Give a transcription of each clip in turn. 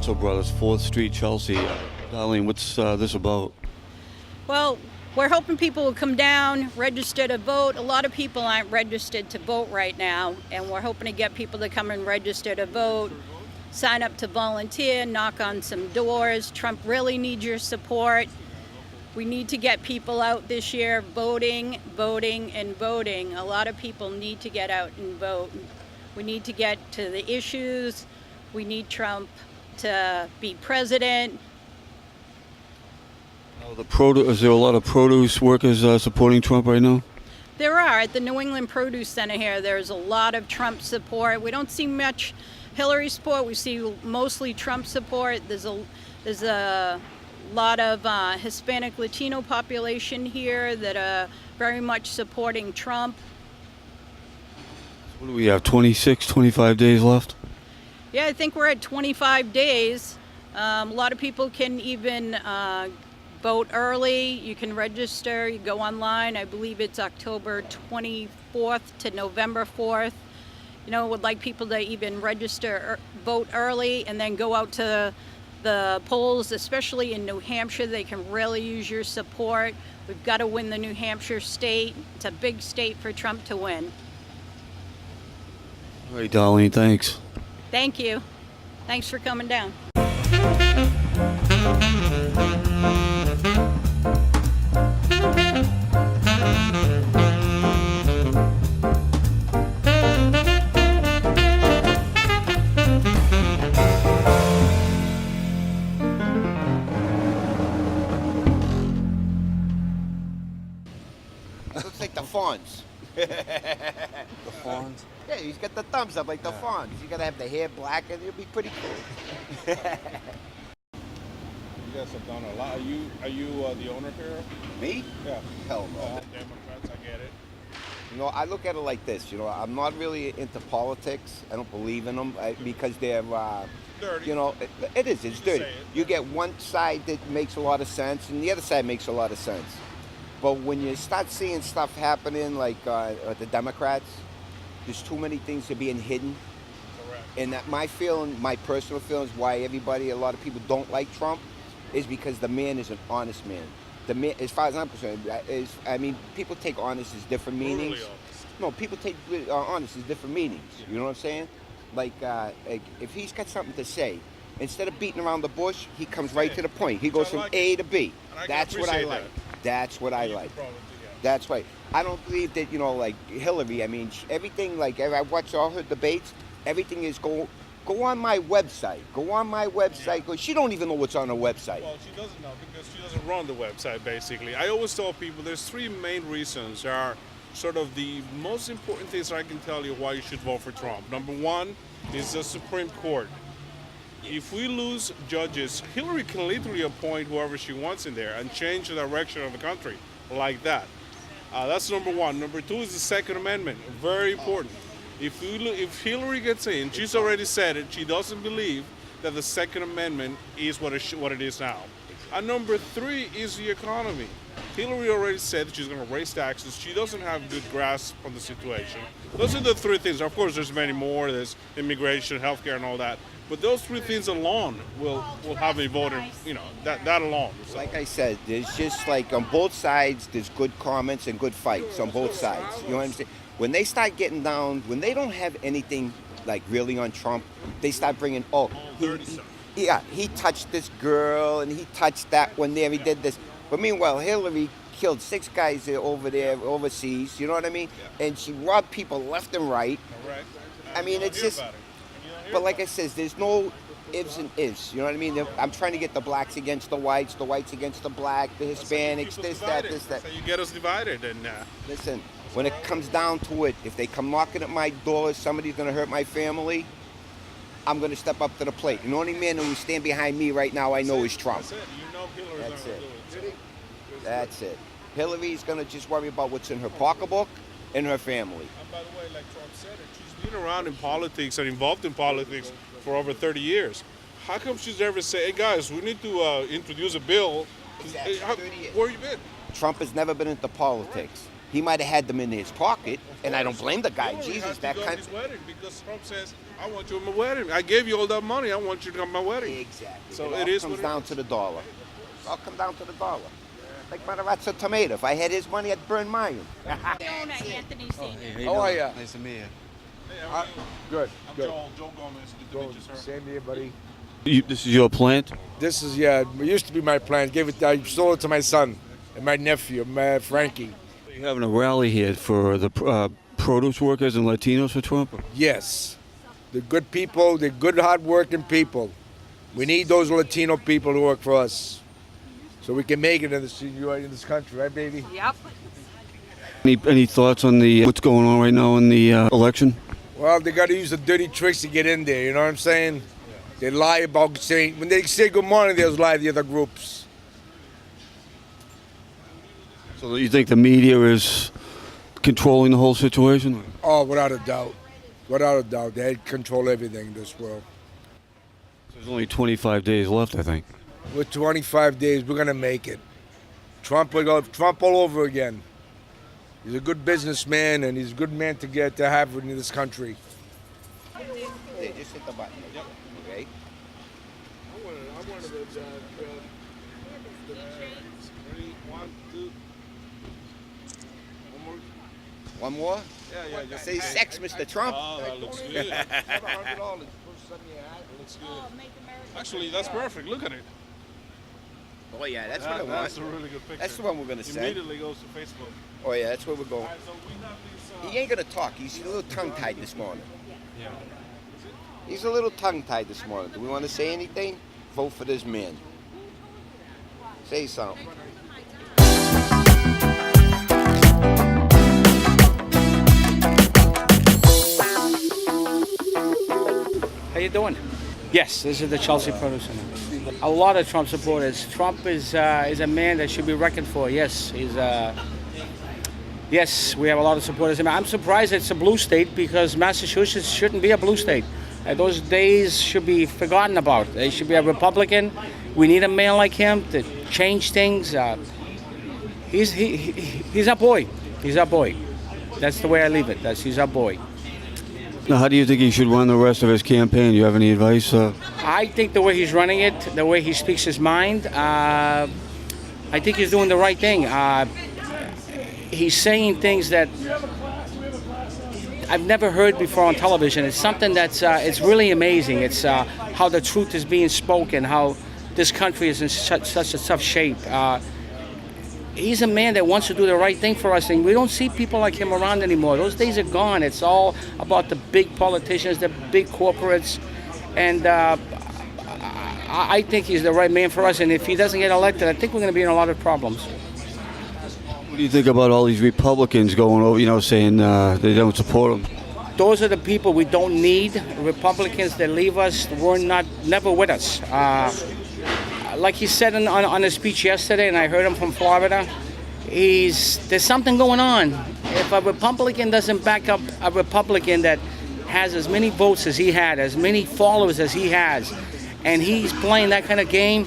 Camacho Brothers, 4th Street, Chelsea. Darlene, what's this about? Well, we're hoping people will come down, register to vote. A lot of people aren't registered to vote right now, and we're hoping to get people to come and register to vote, sign up to volunteer, knock on some doors. Trump really needs your support. We need to get people out this year voting, voting, and voting. A lot of people need to get out and vote. We need to get to the issues. We need Trump to be president. Is there a lot of produce workers supporting Trump right now? There are. At the New England Produce Center here, there's a lot of Trump support. We don't see much Hillary support. We see mostly Trump support. There's a lot of Hispanic Latino population here that are very much supporting Trump. What do we have, 26, 25 days left? Yeah, I think we're at 25 days. A lot of people can even vote early. You can register. You go online. I believe it's October 24th to November 4th. Would like people to even register, vote early, and then go out to the polls, especially in New Hampshire. They can really use your support. We've got to win the New Hampshire state. It's a big state for Trump to win. All right, Darlene, thanks. Thank you. Thanks for coming down. Looks like the Fonz. The Fonz? Yeah, he's got the thumbs up like the Fonz. You gotta have the hair black and it'll be pretty cool. You guys have done a lot. Are you the owner here? Me? Yeah. Hell no. Democrats, I get it. I look at it like this. I'm not really into politics. I don't believe in them because they're, Dirty. it is. It's dirty. Say it. You get one side that makes a lot of sense, and the other side makes a lot of sense. But when you start seeing stuff happening like the Democrats, there's too many things that are being hidden. Correct. And that my personal feeling is why a lot of people don't like Trump is because the man is an honest man. The man, as far as I'm concerned, people take honest as different meanings. Brutally honest. No, people take honest as different meanings. You know what I'm saying? Like if he's got something to say, instead of beating around the bush, he comes right to the point. He goes from A to B. That's what I like. That's what I like. That's right. I don't believe that, like Hillary, everything, like I watch all her debates, everything is go on my website. Go on my website. Because she don't even know what's on her website. Well, she doesn't know because she doesn't run the website, basically. I always tell people there's three main reasons. There are sort of the most important things I can tell you why you should vote for Trump. Number one is the Supreme Court. If we lose judges, Hillary can literally appoint whoever she wants in there and change the direction of the country like that. That's number one. Number two is the Second Amendment. Very important. If Hillary gets in, she's already said it, she doesn't believe that the Second Amendment is what it is now. And number three is the economy. Hillary already said that she's going to raise taxes. She doesn't have good grasp on the situation. Those are the three things. Of course, there's many more. There's immigration, healthcare, and all that. But those three things alone will have me voting, that alone. So. Like I said, there's just like on both sides, there's good comments and good fights on both sides. You know what I'm saying? When they start getting down, when they don't have anything like really on Trump, they start bringing, he touched this girl and he touched that one there, he did this. But meanwhile, Hillary killed 6 guys over there overseas, you know what I mean? Yeah. And she robbed people left and right. Correct. It's just, but like I said, there's no ifs and ifs, you know what I mean? I'm trying to get the blacks against the whites against the black, the Hispanics, this, that. So you get us divided. And listen, when it comes down to it, if they come knocking at my door, somebody's going to hurt my family, I'm going to step up to the plate. The only man who stand behind me right now I know is Trump. That's it. Hillary's That's not it. going to do it. That's it. Hillary's going to just worry about what's in her pocketbook and her family. And by the way, like Trump said, she's been around in politics and involved in politics for over 30 years. How come she's ever say, hey guys, we need to introduce a bill? Exactly. 30 years. Where you been? Trump has never been into politics. He might have had them in his pocket, and I don't blame the guy. You don't Jesus, have to that go to kind his wedding because Trump says, I want you at my wedding. I gave you all that money. I want you to come to my wedding. Exactly. So it it all is comes what it down is. to the dollar. It all comes down to the dollar. Like Matarazzo tomato. If I had his money, I'd burn mine. Fiona Anthony Sr. How are you? Nice to meet you. Hey, how are you? Good, I'm good. Joe Gomez. Good to meet you, sir. Same here, buddy. This is your plant? This is, yeah, it used to be my plant. I sold it to my son and my nephew, Frankie. You're having a rally here for the produce workers and Latinos for Trump? Yes, the good people, the good, hard-working people. We need those Latino people to work for us so we can make it in this country, right, baby? Yep. Any thoughts on the what's going on right now in the election? Well, they got to use the dirty tricks to get in there, you know what I'm saying? They lie about saying, when they say good morning, they'll lie to the other groups. So you think the media is controlling the whole situation? Oh, without a doubt. Without a doubt. They control everything in this world. There's only 25 days left, I think. With 25 days, we're going to make it. Trump all over again. He's a good businessman, and he's a good man to have in this country. They just hit the button. Yep. Okay. I wanted to. Ready? 1, 2. One more. One more? Yeah, just Say sex, Mr. Trump. Oh, that looks good. Looks good. Actually, that's perfect. Look at it. Oh, yeah, that's what I want. That's a really good picture. That's the one we're going to send. Immediately goes to Facebook. Oh, yeah, that's where we're going. All right, so we have these. He ain't going to talk. He's a little tongue-tied this morning. Yeah. He's a little tongue-tied this morning. Do we want to say anything? Vote for this man. Say something. How you doing? Yes, this is the Chelsea Produce Center. A lot of Trump supporters. Trump is a man that should be reckoned for. Yes, yes, we have a lot of supporters. I'm surprised it's a blue state because Massachusetts shouldn't be a blue state. Those days should be forgotten about. They should be a Republican. We need a man like him to change things. He's our boy. He's our boy. That's the way I leave it. He's our boy. Now, how do you think he should run the rest of his campaign? Do you have any advice? I think the way he's running it, the way he speaks his mind, I think he's doing the right thing. He's saying things that I've never heard before on television. It's something that's it's really amazing. It's how the truth is being spoken, how this country is in such a tough shape. He's a man that wants to do the right thing for us, and we don't see people like him around anymore. Those days are gone. It's all about the big politicians, the big corporates, and I think he's the right man for us. And if he doesn't get elected, I think we're going to be in a lot of problems. What do you think about all these Republicans going over, saying they don't support him? Those are the people we don't need. Republicans that leave us were never with us. Like he said on his speech yesterday, and I heard him from Florida, there's something going on. If a Republican doesn't back up a Republican that has as many votes as he had, as many followers as he has, and he's playing that kind of game,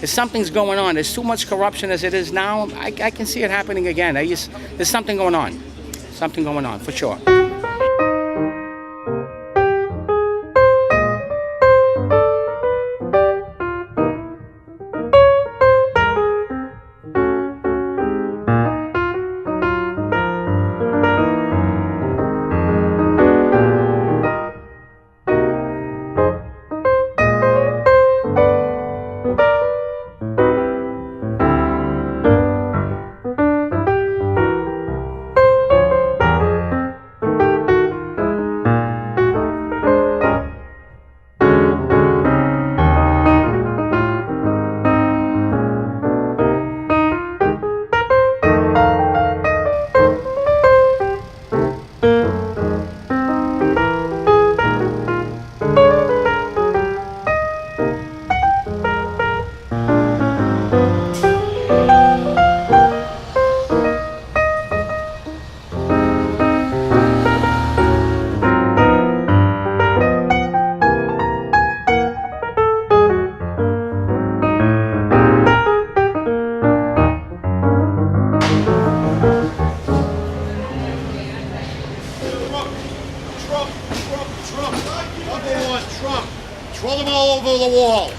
something's going on. There's too much corruption as it is now. I can see it happening again. There's something going on. Something going on, for sure. the wall.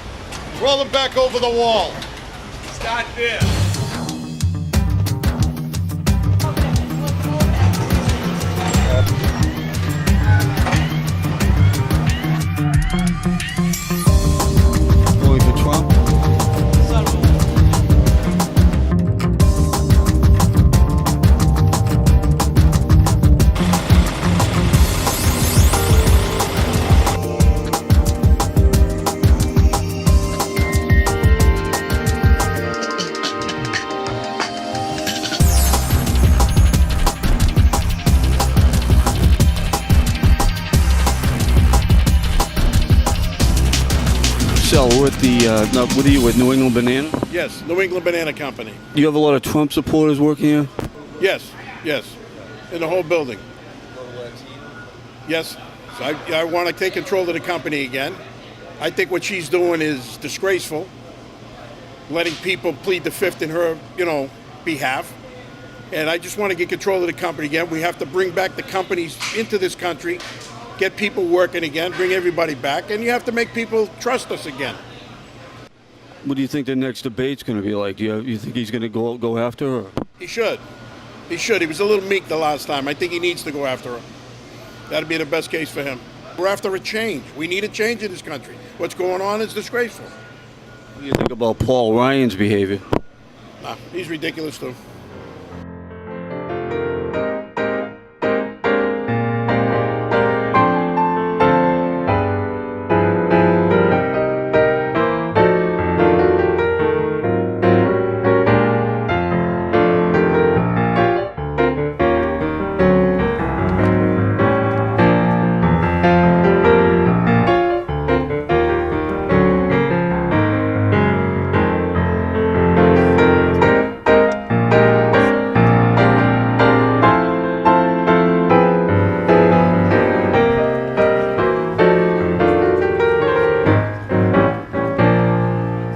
Roll it back over the wall. Start there. Voting for Trump? So we're at the, what are you, with New England Banana? Yes, New England Banana Company. You have a lot of Trump supporters working here? Yes, yes. In the whole building. Yes. So I want to take control of the company again. I think what she's doing is disgraceful. Letting people plead the fifth in her, behalf. And I just want to get control of the company again. We have to bring back the companies into this country, get people working again, bring everybody back, and you have to make people trust us again. What do you think the next debate's going to be like? Do you think he's going to go after her? He should. He should. He was a little meek the last time. I think he needs to go after her. That'd be the best case for him. We're after a change. We need a change in this country. What's going on is disgraceful. What do you think about Paul Ryan's behavior? Nah, he's ridiculous too.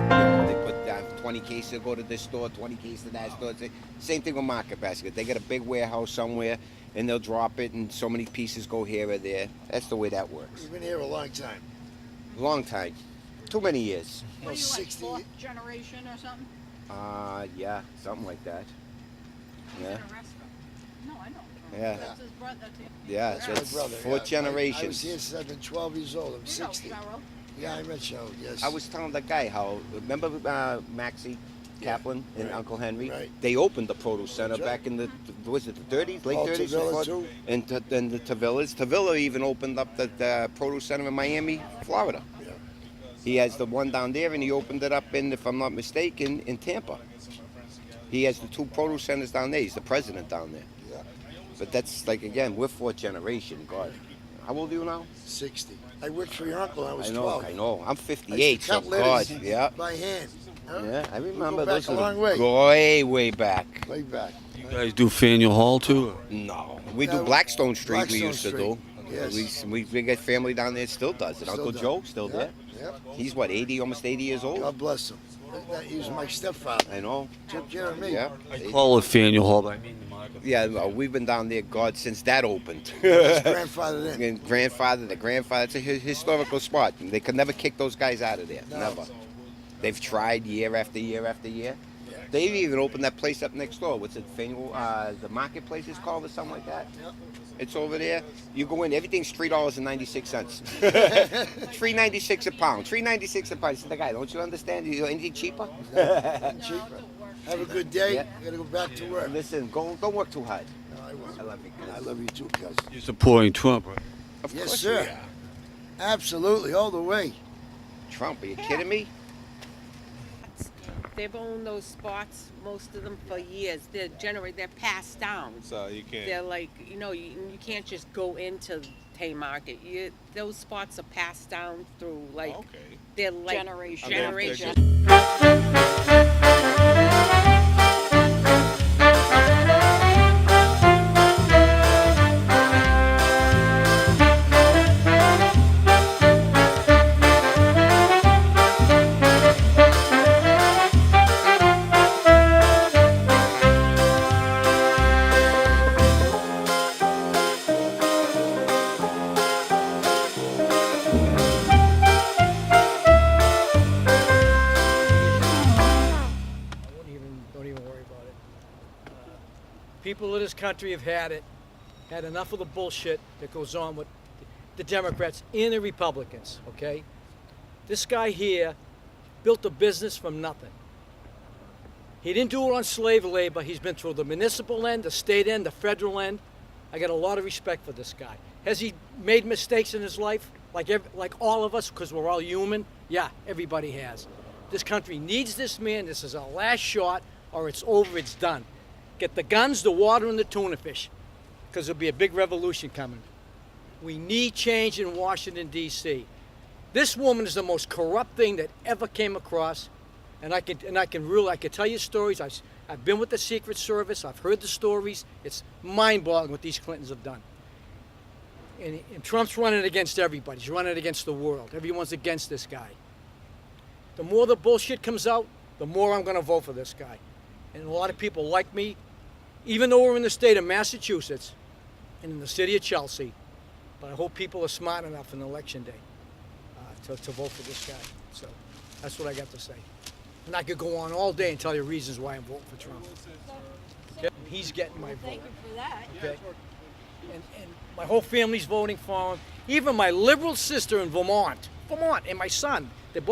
They put 20 cases go to this store, 20 cases to that store. Same thing with Market Basket. They got a big warehouse somewhere, and they'll drop it, and so many pieces go here or there. That's the way that works. You've been here a long time. Long time. Too many years. What are you, like 60 fourth generation or something? Yeah, something like that. Yeah. In a restaurant. No, I know. Yeah. That's his brother. Yeah, That's my that's brother. fourth yeah. I was generations. here since I've been 12 years old. I'm You know 60. Cheryl. Yeah, I met Cheryl, yes. I was telling the guy how, remember Maxie Kaplan and right, Uncle Henry? right. They opened the produce center That's right. back in the, was it the 30s, late Oh, 30s? Tavilla, or too? And then the Tavillas. Tavilla even opened up the produce center in Miami, Florida. Yeah. He has the one down there, and he opened it up in, if I'm not mistaken, in Tampa. He has the two produce centers down there. He's the president down there. Yeah. But that's like, again, we're fourth generation. God, how old are you now? 60. I worked for your uncle when I was I know, 12. I know. I'm I 58, used to so cut God, letters yeah. by hand. Huh? Yeah, I We remember go back those a are long the way. way back. Way back. You guys do Faneuil Hall too? No, we Yeah, do Blackstone Street. We Blackstone used to Street. do. Yes. We got family down there still does it. Still Uncle does. Joe still Yeah, there. yeah. He's what, 80, almost 80 years old. God bless him. He was my stepfather. I know. Took care of me. Yeah. Call it Faneuil Hall, but I mean the market. Yeah, no, we've been down there, God, since that opened. His grandfather then. And grandfather, the grandfather. It's a historical spot. They could never kick those guys out of there. No. Never. They've tried year after year after year. Yeah. They've even opened that place up next door. What's it? The marketplace is called or something like that. Yep. It's over there. You go in, everything's $3.96. $3.96 a pound. $3.96 a pound. I said, the guy, don't you understand? You know anything cheaper? Cheaper. Have a good day. Yeah. I gotta go back to work. Listen, don't work too hard. No, I won't. I love you. I love you too, cousin. You're supporting Trump, right? Of Yes, course sir. we are. Absolutely, all the way. Trump, are you kidding me? They've owned those spots, most of them, for years. They're passed down. So you can't. They're like, you can't just go into Haymarket. Those spots are passed down through, like, Okay. they're like Generation. generation. People of this country have had enough of the bullshit that goes on with the Democrats and the Republicans, okay? This guy here built a business from nothing. He didn't do it on slave labor. He's been through the municipal end, the state end, the federal end. I got a lot of respect for this guy. Has he made mistakes in his life? Like all of us, because we're all human? Yeah, everybody has. This country needs this man. This is our last shot, or it's over, it's done. Get the guns, the water, and the tuna fish, because there'll be a big revolution coming. We need change in Washington, D.C. This woman is the most corrupt thing that ever came across, and I can tell you stories. I've been with the Secret Service. I've heard the stories. It's mind-boggling what these Clintons have done. And Trump's running against everybody. He's running against the world. Everyone's against this guy. The more the bullshit comes out, the more I'm going to vote for this guy. And a lot of people like me, even though we're in the state of Massachusetts and in the city of Chelsea. But I hope people are smart enough on election day to vote for this guy. So that's what I got to say. And I could go on all day and tell you reasons why I'm voting for Trump. Okay? He's getting my vote. Thank you for that. Okay? And my whole family's voting for him. Even my liberal sister in Vermont, and my son, they're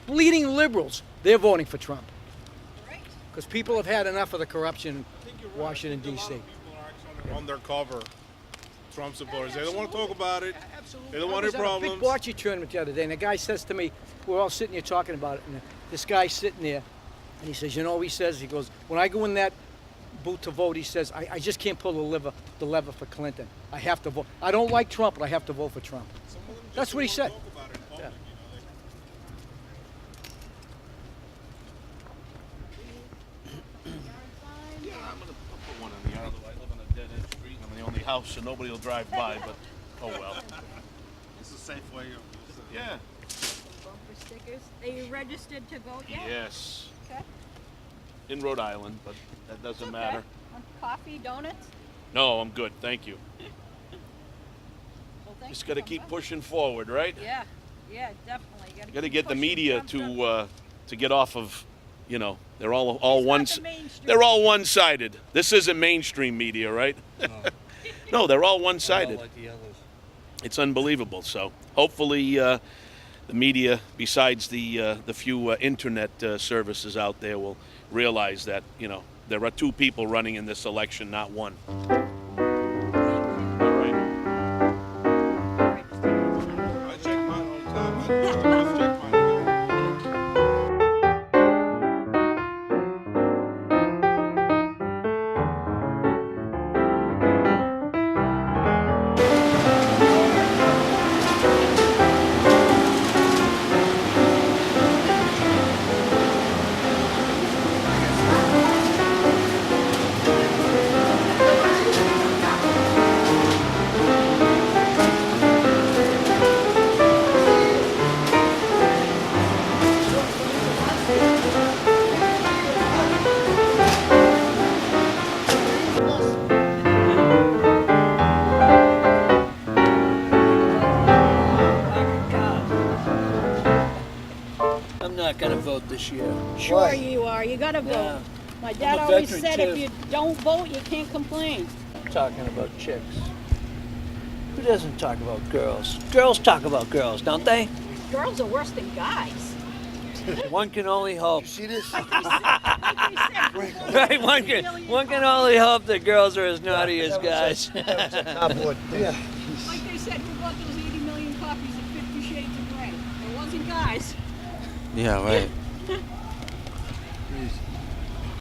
bleeding liberals. They're voting for Trump. Because people have had enough of the corruption in Washington, D.C. People are actually undercover Trump supporters. They don't want to talk about it. They don't want any problems. I was at a big bocce tournament the other day, and the guy says to me, we're all sitting here talking about it, and this guy's sitting there, and he says, you know, he goes, when I go in that booth to vote, he says, I just can't pull the lever for Clinton. I have to vote. I don't like Trump, but I have to vote for Trump. That's what he said. Yeah. I'm gonna put one in the yard. I live on a dead-end street. I'm the only house, so nobody will drive by. But oh well. It's a safe way of. Yeah. Bumper stickers. Are you registered to vote yet? Yes. Okay. In Rhode Island, but that doesn't Okay. matter. Coffee, donuts? No, I'm good. Thank you. Well, thanks Just for got to coming keep by. pushing forward, right? Yeah, definitely. Got to get the pushing media Trump up. to get off of, you know, they're all It's one. not the mainstream. They're all one-sided. This isn't mainstream media, right? No, they're all one-sided. Like the others. It's unbelievable. So hopefully the media, besides the few internet services out there, will realize that, you know, there are two people running in this election, not one. All right. I check mine all the time. I always check mine. I'm not going to vote this year. Sure you are. You gotta vote. Yeah. My dad a always veteran, said too. if you don't vote, you can't complain. I'm talking about chicks. Who doesn't talk about girls? Girls talk about girls, don't they? Girls are worse than guys. One can only hope. See this? Like they said, Right, one can only hope that girls are as naughty as guys. Cardboard. Yeah. like they said, who bought those 80 million copies of 50 Shades of Grey? It wasn't guys. Yeah, right.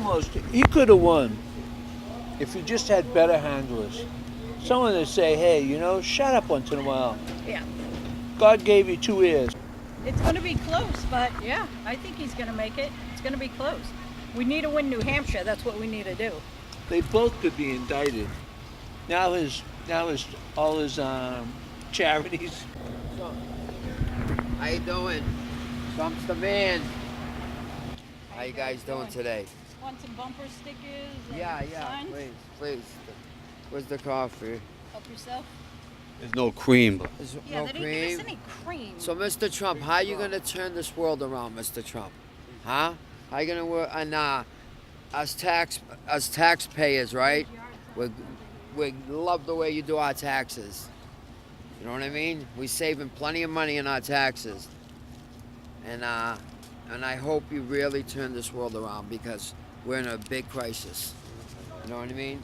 Almost, you could have won if you just had better handlers. Someone that say, hey, you know, shut up once in a while. Yeah. God gave you 2 ears. It's going to be close, but yeah, I think he's going to make it. It's going to be close. We need to win New Hampshire. That's what we need to do. They both could be indicted. Now all his charities. How you doing? Trump's the man. How you guys doing today? Want some bumper stickers? And Yeah, signs? please. Where's the coffee? Help yourself. There's no cream. But There's Yeah, no they didn't cream. give us any cream. So, Mr. Trump, how are you gonna turn this world around, Mr. Trump? Huh? How you gonna work? And As taxpayers, right? We love the way you do our taxes. You know what I mean? We saving plenty of money in our taxes, and I hope you really turn this world around because we're in a big crisis. You know what I mean?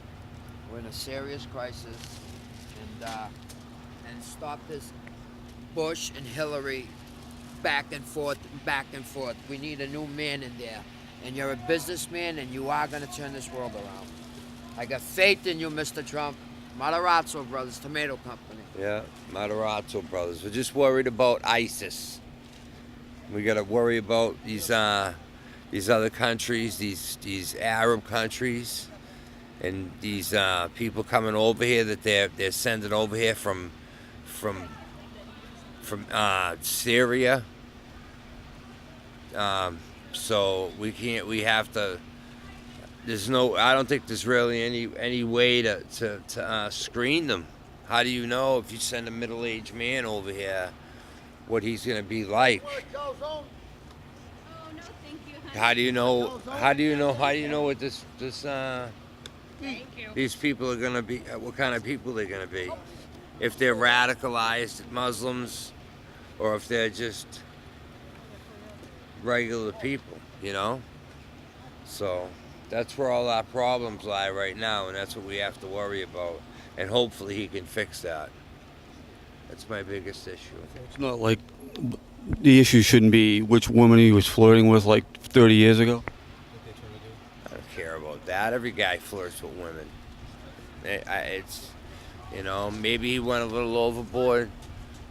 We're in a serious crisis, and stop this Bush and Hillary back and forth, back and forth. We need a new man in there. And you're a businessman, and you are going to turn this world around. I got faith in you, Mr. Trump. Matarazzo Brothers Tomato Company. Yeah, Matarazzo Brothers. We're just worried about ISIS. We got to worry about these other countries, these Arab countries, and these people coming over here that they're sending over here from Syria. So we have to. I don't think there's really any way to screen them. How do you know if you send a middle-aged man over here what he's gonna be like? How do you know what these people are gonna be? What kind of people they're gonna be? If they're radicalized Muslims, or if they're just regular people, you know? So that's where all our problems lie right now, and that's what we have to worry about. And hopefully he can fix that. That's my biggest issue. It's not like the issue shouldn't be which woman he was flirting with like 30 years ago. I don't care about that. Every guy flirts with women. It's, you know, maybe he went a little overboard,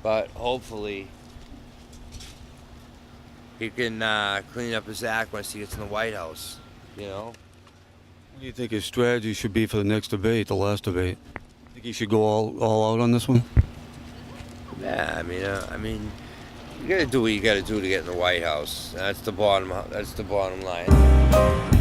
but hopefully he can clean up his act once he gets in the White House, you know? What do you think his strategy should be for the next debate, the last debate? Think he should go all out on this one? Yeah, I mean, you gotta do what you gotta do to get in the White House. That's the bottom line.